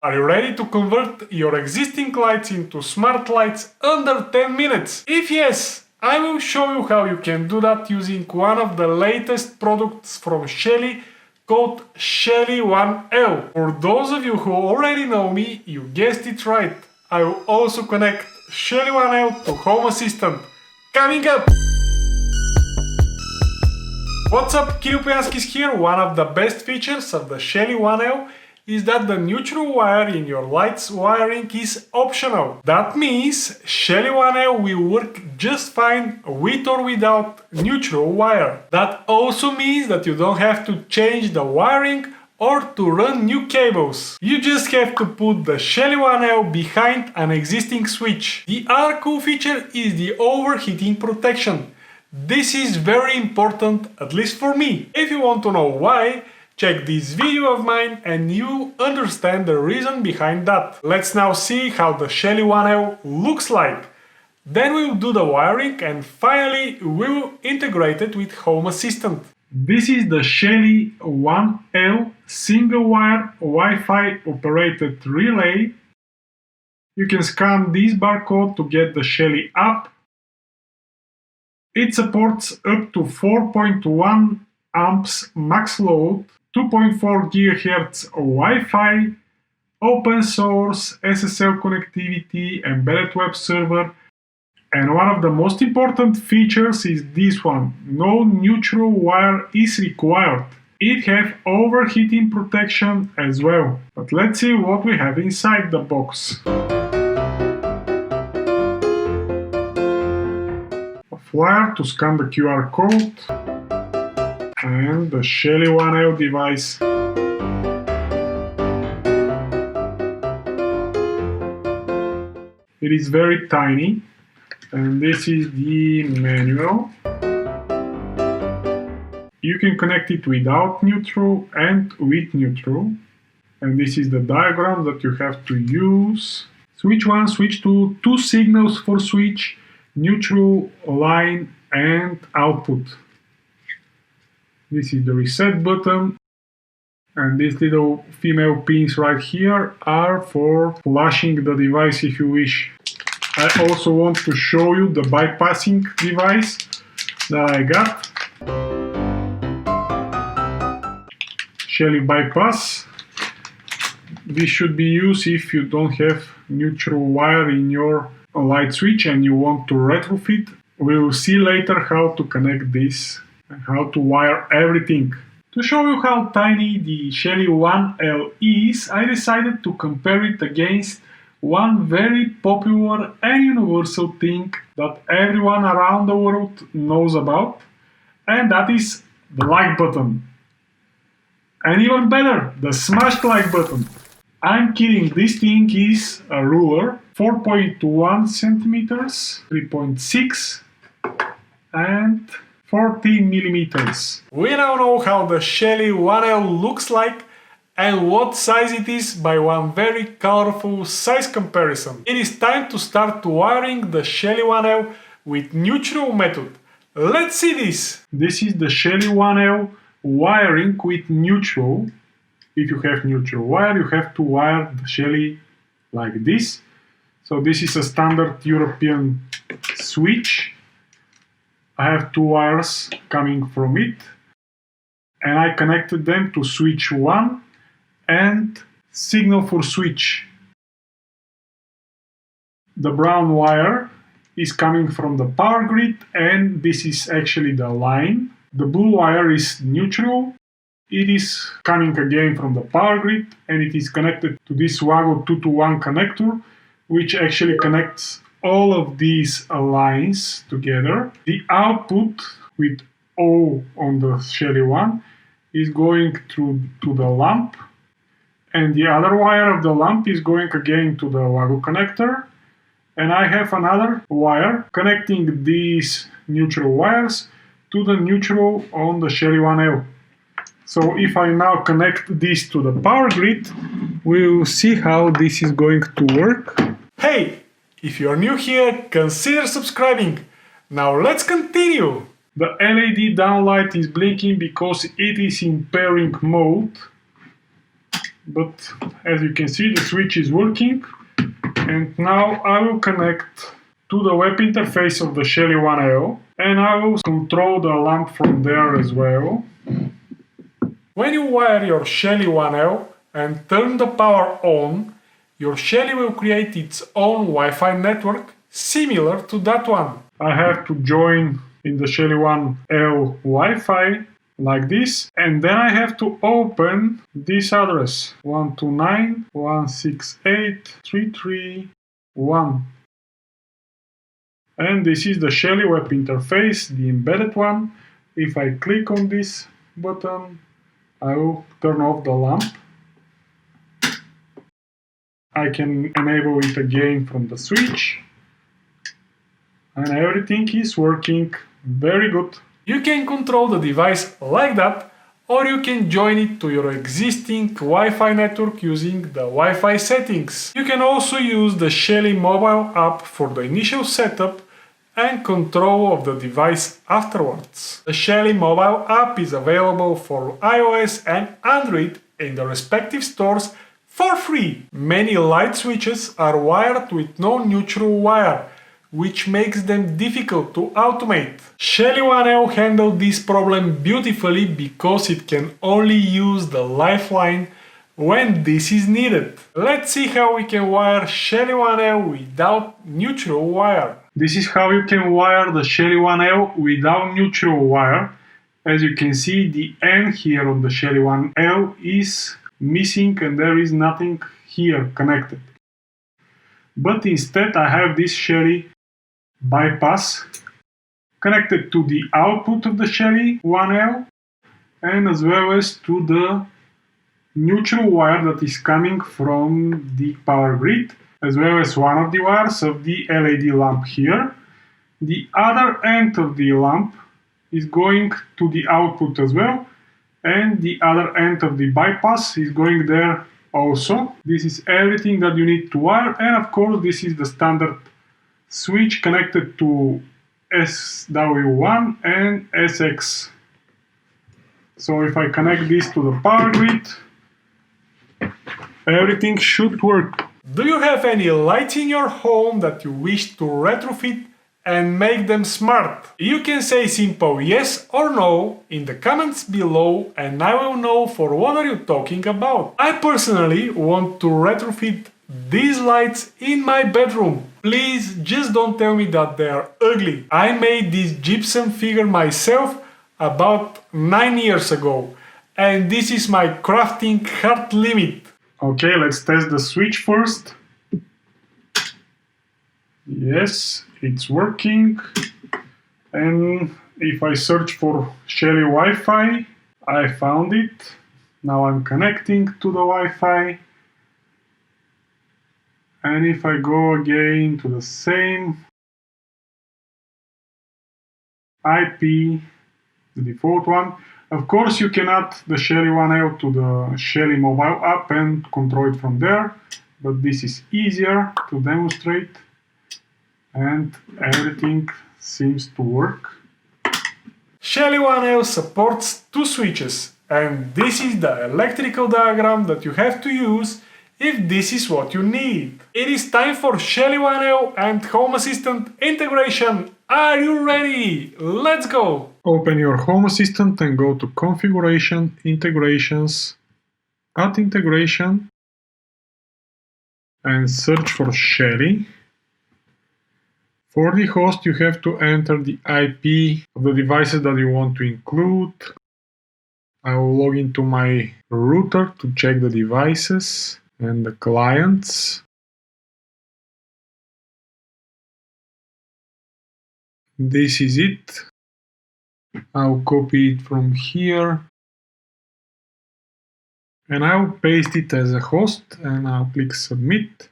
Are you ready to convert your existing lights into smart lights under 10 minutes? If yes, I will show you how you can do that using one of the latest products from Shelly called Shelly One L. For those of you who already know me, you guessed it right. I will also connect Shelly One L to Home Assistant. Coming up! What's up, Kirill Poyanskis here. One of the best features of the Shelly One L is that the neutral wire in your lights wiring is optional. That means Shelly One L will work just fine with or without neutral wire. That also means that you don't have to change the wiring or to run new cables. You just have to put the Shelly One L behind an existing switch. The other cool feature is the overheating protection. This is very important, at least for me. If you want to know why, check this video of mine and you understand the reason behind that. Let's now see how the Shelly One L looks like. Then we'll do the wiring and finally we'll integrate it with Home Assistant. This is the Shelly One L single wire Wi-Fi operated relay. You can scan this barcode to get the Shelly app. It supports up to 4.1 amps max load, 2.4 GHz Wi-Fi, open source, SSL connectivity, embedded web server, and one of the most important features is this one: no neutral wire is required. It has overheating protection as well. But let's see what we have inside the box. A flyer to scan the QR code and the Shelly One L device. It is very tiny, and this is the manual. You can connect it without neutral and with neutral. And this is the diagram that you have to use. Switch 1, switch 2, 2 signals for switch, neutral, line and output. This is the reset button, and these little female pins right here are for flashing the device if you wish. I also want to show you the bypassing device that I got. Shelly bypass. This should be used if you don't have neutral wire in your light switch and you want to retrofit. We will see later how to connect this and how to wire everything. To show you how tiny the Shelly One L is, I decided to compare it against one very popular and universal thing that everyone around the world knows about, and that is the like button. And even better, the smashed like button. I'm kidding, this thing is a ruler, 4.1 centimeters, 3.6 and 14 millimeters. We now know how the Shelly One L looks like and what size it is by one very colorful size comparison. It is time to start wiring the Shelly One L with neutral method. Let's see this! This is the Shelly One L wiring with neutral. If you have neutral wire, you have to wire the Shelly like this. So this is a standard European switch. I have 2 wires coming from it, and I connected them to switch 1 and signal for switch. The brown wire is coming from the power grid, and this is actually the line. The blue wire is neutral. It is coming again from the power grid, and it is connected to this Wago 2-to-1 connector, which actually connects all of these lines together. The output with O on the Shelly One is going through to the lamp, and the other wire of the lamp is going again to the Wago connector, and I have another wire connecting these neutral wires to the neutral on the Shelly One L. So if I now connect this to the power grid, we will see how this is going to work. Hey! If you are new here, consider subscribing. Now let's continue. The LED downlight is blinking because it is in pairing mode. but as you can see, the switch is working. And now I will connect to the web interface of the Shelly One IO, and I will control the lamp from there as well. When you wire your Shelly One IO and turn the power on, your Shelly will create its own Wi-Fi network similar to that one. I have to join in the Shelly One L Wi-Fi like this, and then I have to open this address 129.168.331, and this is the Shelly web interface, the embedded one. If I click on this button, I will turn off the lamp. I can enable it again from the switch, and everything is working very good. You can control the device like that, or you can join it to your existing Wi-Fi network using the Wi-Fi settings. You can also use the Shelly mobile app for the initial setup and control of the device afterwards. The Shelly mobile app is available for iOS and Android in the respective stores for free. Many light switches are wired with no neutral wire, which makes them difficult to automate. Shelly One L handled this problem beautifully because it can only use the lifeline when this is needed. Let's see how we can wire Shelly One L without neutral wire. This is how you can wire the Shelly One L without neutral wire. As you can see, the N here on the Shelly One L is missing and there is nothing here connected. But instead I have this Shelly bypass connected to the output of the Shelly One L and as well as to the neutral wire that is coming from the power grid, as well as one of the wires of the LED lamp here. The other end of the lamp is going to the output as well, and the other end of the bypass is going there also. This is everything that you need to wire, and of course this is the standard switch connected to SW1 and SX. So if I connect this to the power grid, everything should work. Do you have any lights in your home that you wish to retrofit and make them smart? You can say simple yes or no in the comments below and I will know for what are you talking about. I personally want to retrofit these lights in my bedroom. Please just don't tell me that they are ugly. I made this gypsum figure myself about 9 years ago and this is my crafting hard limit. Okay, let's test the switch first. Yes, it's working. And if I search for Shelly Wi-Fi, I found it. Now I'm connecting to the Wi-Fi. And if I go again to the same IP, the default one, of course you can add the Shelly One L to the Shelly mobile app and control it from there, but this is easier to demonstrate and everything seems to work. Shelly One L supports 2 switches and this is the electrical diagram that you have to use if this is what you need. It is time for Shelly One L and Home Assistant integration. Are you ready? Let's go! Open your Home Assistant and go to Configuration, Integrations, Add Integration and search for Shelly. For the host you have to enter the IP of the devices that you want to include. I will log into my router to check the devices and the clients. This is it. I'll copy it from here and I'll paste it as a host and I'll click submit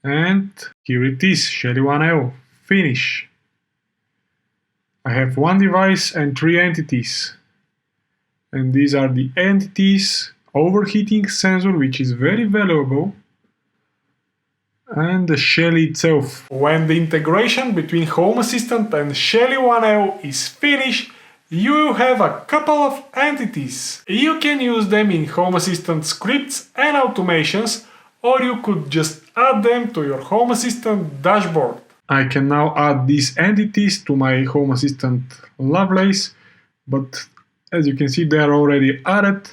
and here it is, Shelly One L. Finish. I have 1 device and 3 entities and these are the entities: overheating sensor, which is very valuable, and the Shelly itself. When the integration between Home Assistant and Shelly One L is finished, you will have a couple of entities. You can use them in Home Assistant scripts and automations, or you could just add them to your Home Assistant dashboard. I can now add these entities to my Home Assistant Lovelace, but as you can see, they are already added.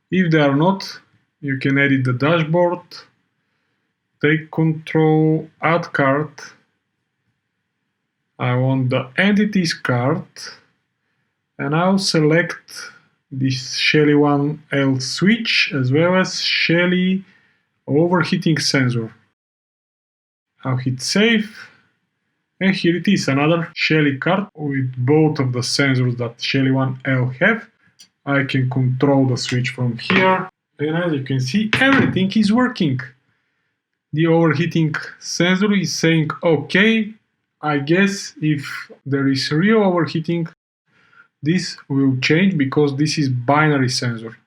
If they are not, you can edit the dashboard, take control, add card. I want the entities card, and I'll select this Shelly 1L switch as well as Shelly overheating sensor. I'll hit save, and here it is, another Shelly card with both of the sensors that Shelly 1L have. I can control the switch from here, and as you can see, everything is working. The overheating sensor is saying OK. I guess if there is real overheating, this will change because this is binary sensor.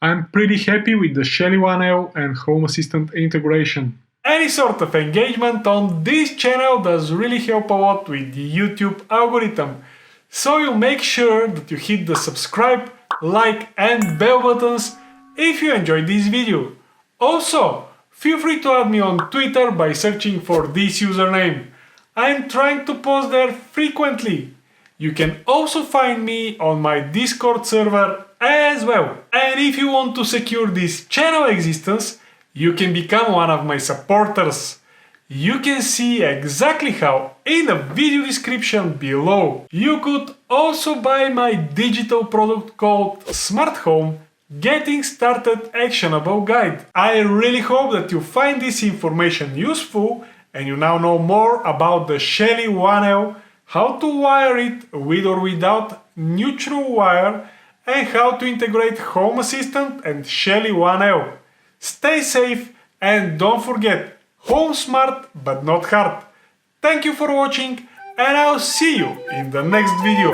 I'm pretty happy with the Shelly 1L and Home Assistant integration. Any sort of engagement on this channel does really help a lot with the YouTube algorithm, so you make sure that you hit the subscribe, like and bell buttons if you enjoyed this video. Also, feel free to add me on Twitter by searching for this username. I'm trying to post there frequently. You can also find me on my Discord server as well. And if you want to secure this channel existence, you can become one of my supporters. You can see exactly how in the video description below. You could also buy my digital product called Smart Home Getting Started Actionable Guide. I really hope that you find this information useful and you now know more about the Shelly 1L, how to wire it with or without neutral wire, and how to integrate Home Assistant and Shelly 1L. Stay safe and don't forget, home smart but not hard. Thank you for watching and I'll see you in the next video.